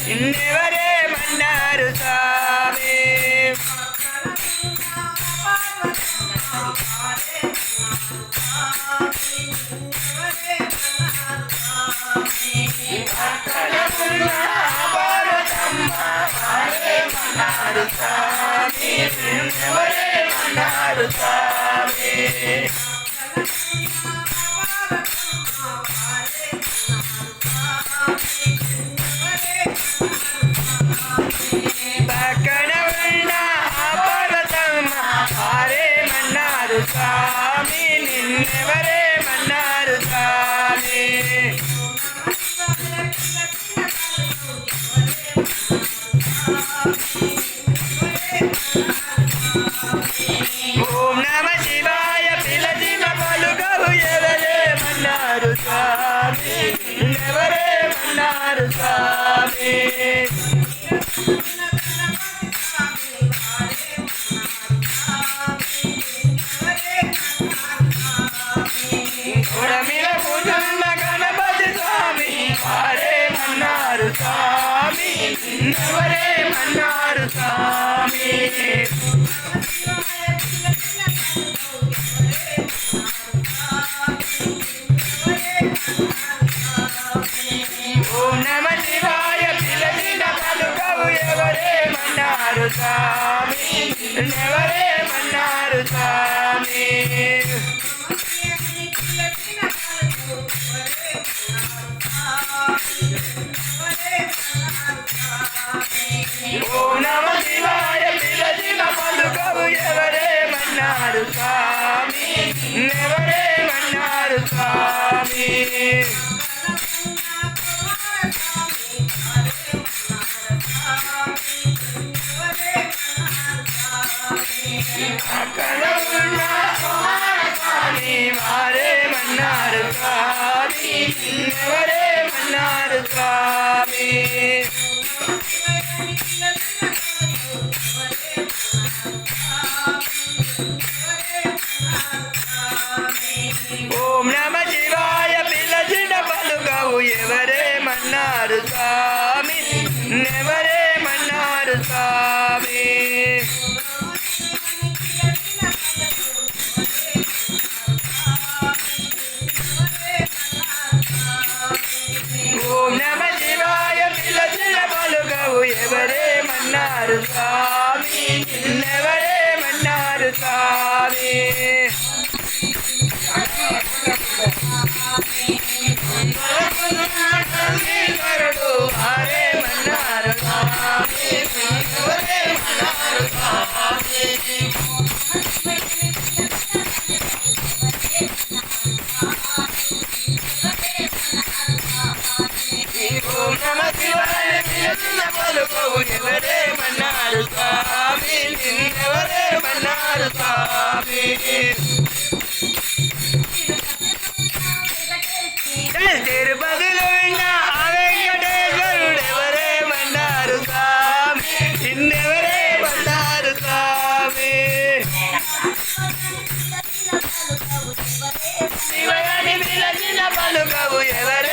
నిన్నెవరేమన్నారు స్వామి నిన్నెవరేమన్నారు స్వామి నిన్నెవరేమన్నారు స్వామి పక్కన ఉన్న పర్వతమ్మ వారేమన్నారు స్వామి నిన్నెవరేమన్నారు స్వామి ఓం నమ శివాయ పిలచిన పలుకవు ఎవరేమన్నారు స్వామి నిన్నెవరేమన్నారు స్వామి మీద కూర్చున్న గణపతి స్వామి వారేమన్నారు స్వామి నిన్నెవరేమన్నారు స్వామి ఓం నమ శివాయ పిలచిన పలుకవు ఎవరేమన్నారు స్వామి నిన్నెవరేమన్నారు స్వామి ఓం నమ శివాయ పిలచిన పలుకవు ఎవరేమన్నారు స్వామి నిన్నెవరేమన్నారు స్వామి అక్కడ ఉన్న స్వామి వారేమన్నారు స్వామి నిన్నెవరేమన్నారు స్వామి ఓం నమ శివాయ పిలచిన పలుకవు ఎవరేమన్నారు స్వామి నిన్నెవరేమన్నారు స్వామి ఓం నమ శివాయ పిలచిన పలుకవు ఎవరేమన్నారు స్వామి నిన్నెవరేమన్నారు స్వామి వారేమన్నారు స్వామి నిన్నెవరేమన్నారు స్వామి ఓం నమ శివాయ పిలచిన పలుకవు ఎవరేమన్నారు స్వామి నిన్నెవరేమన్నారు స్వామి తిరుపతిలో ఉన్న వెంకటేశ్వరుడు ఎవరేమన్నారు స్వామి నిన్నెవరేమన్నారు స్వామి శివని పిలచిన పలుకవు ఎవరే